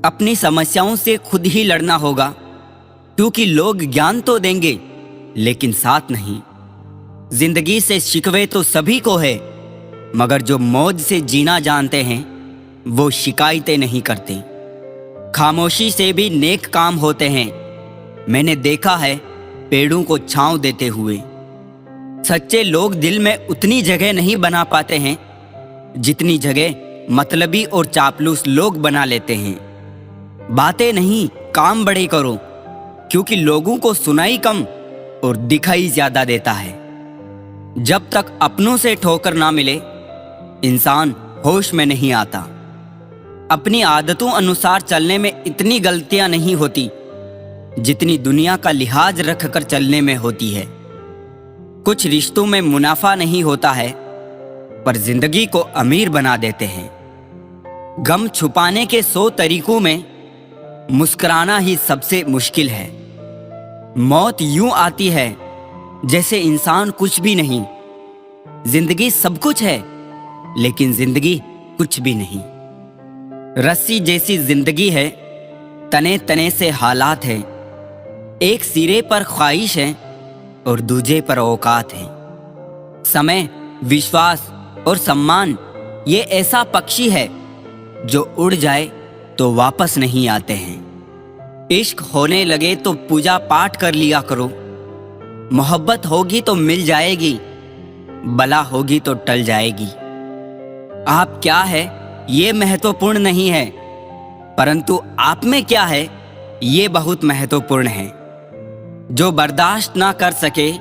अपनी समस्याओं से खुद ही लड़ना होगा, क्योंकि लोग ज्ञान तो देंगे लेकिन साथ नहीं। जिंदगी से शिकवे तो सभी को है, मगर जो मौज से जीना जानते हैं वो शिकायतें नहीं करते। खामोशी से भी नेक काम होते हैं, मैंने देखा है पेड़ों को छांव देते हुए। सच्चे लोग दिल में उतनी जगह नहीं बना पाते हैं जितनी जगह मतलबी और चापलूस लोग बना लेते हैं। बातें नहीं, काम बड़े करो, क्योंकि लोगों को सुनाई कम और दिखाई ज्यादा देता है। जब तक अपनों से ठोकर ना मिले इंसान होश में नहीं आता। अपनी आदतों अनुसार चलने में इतनी गलतियां नहीं होती जितनी दुनिया का लिहाज रखकर चलने में होती है। कुछ रिश्तों में मुनाफा नहीं होता है, पर जिंदगी को अमीर बना देते हैं। गम छुपाने के 100 तरीकों में मुस्कुराना ही सबसे मुश्किल है। मौत यूं आती है जैसे इंसान कुछ भी नहीं। जिंदगी सब कुछ है, लेकिन जिंदगी कुछ भी नहीं। रस्सी जैसी जिंदगी है, तने तने से हालात है। एक सिरे पर ख्वाहिश है और दूजे पर औकात है। समय, विश्वास और सम्मान ये ऐसा पक्षी है जो उड़ जाए तो वापस नहीं आते हैं। इश्क होने लगे तो पूजा पाठ कर लिया करो। मोहब्बत होगी तो मिल जाएगी, बला होगी तो टल जाएगी। आप क्या है ये महत्वपूर्ण नहीं है, परंतु आप में क्या है ये बहुत महत्वपूर्ण है। जो बर्दाश्त ना कर सके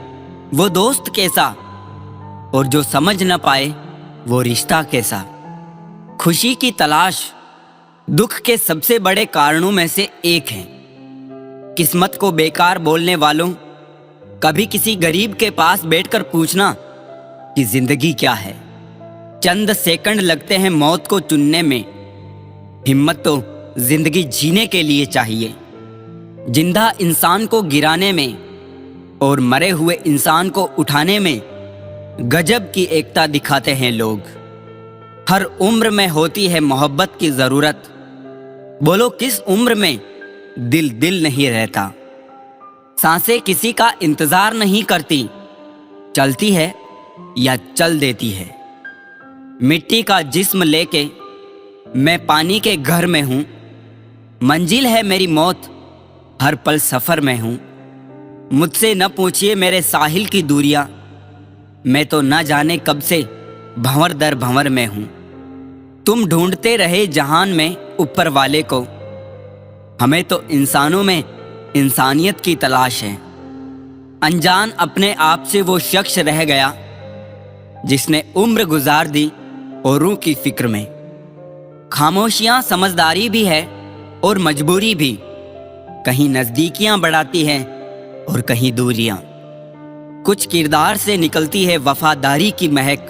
वो दोस्त कैसा, और जो समझ न पाए वो रिश्ता कैसा। खुशी की तलाश दुख के सबसे बड़े कारणों में से एक है। किस्मत को बेकार बोलने वालों, कभी किसी गरीब के पास बैठकर पूछना कि जिंदगी क्या है। चंद सेकंड लगते हैं मौत को चुनने में, हिम्मत तो जिंदगी जीने के लिए चाहिए। जिंदा इंसान को गिराने में और मरे हुए इंसान को उठाने में गजब की एकता दिखाते हैं लोग। हर उम्र में होती है मोहब्बत की जरूरत, बोलो किस उम्र में दिल दिल नहीं रहता। सांसें किसी का इंतजार नहीं करती, चलती है या चल देती है। मिट्टी का जिस्म लेके मैं पानी के घर में हूं, मंजिल है मेरी मौत, हर पल सफर में हूं। मुझसे न पूछिए मेरे साहिल की दूरियां, मैं तो न जाने कब से भंवर दर भंवर में हूं। तुम ढूंढते रहे जहान में ऊपर वाले को, हमें तो इंसानों में इंसानियत की तलाश है। अनजान अपने आप से वो शख्स रह गया जिसने उम्र गुजार दी औरों की फिक्र में। खामोशियां समझदारी भी है और मजबूरी भी, कहीं नजदीकियां बढ़ाती हैं और कहीं दूरियां। कुछ किरदार से निकलती है वफादारी की महक।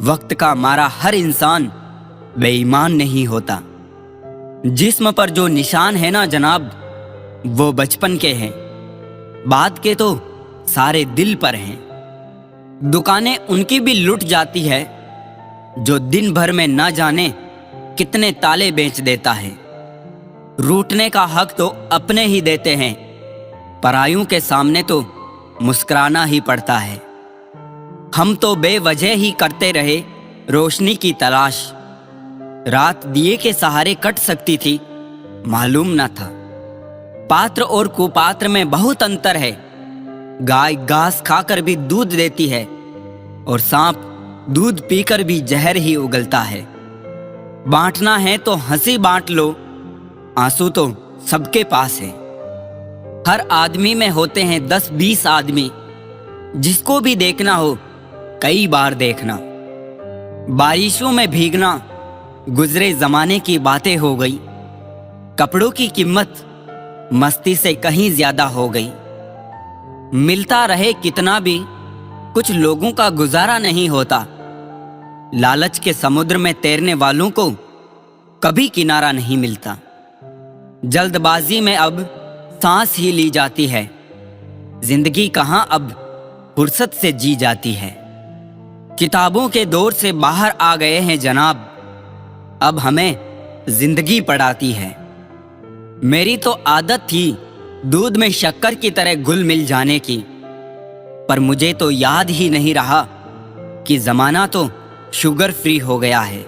वक्त का मारा हर इंसान बेईमान नहीं होता। जिस्म पर जो निशान है ना जनाब, वो बचपन के हैं, बाद के तो सारे दिल पर हैं। दुकानें उनकी भी लुट जाती है जो दिन भर में ना जाने कितने ताले बेच देता है। रूठने का हक तो अपने ही देते हैं, परायों के सामने तो मुस्कुराना ही पड़ता है। हम तो बेवजह ही करते रहे रोशनी की तलाश। रात दिए के सहारे कट सकती थी, मालूम न था। पात्र और कुपात्र में बहुत अंतर है। गाय घास खाकर भी दूध देती है और सांप दूध पीकर भी जहर ही उगलता है। बांटना है तो हंसी बांट लो, आंसू तो सबके पास है। हर आदमी में होते हैं 10-20 आदमी, जिसको भी देखना हो कई बार देखना। बारिशों में भीगना गुजरे जमाने की बातें हो गई। कपड़ों की कीमत मस्ती से कहीं ज्यादा हो गई। मिलता रहे कितना भी, कुछ लोगों का गुजारा नहीं होता। लालच के समुद्र में तैरने वालों को कभी किनारा नहीं मिलता। जल्दबाजी में अब सांस ही ली जाती है, जिंदगी कहां अब फुर्सत से जी जाती है। किताबों के दौर से बाहर आ गए हैं जनाब, अब हमें जिंदगी पढ़ाती है। میری تو عادت تھی دودھ میں شکر کی طرح گل مل جانے کی، پر مجھے تو یاد ہی نہیں رہا کہ زمانہ تو شوگر فری ہو گیا ہے۔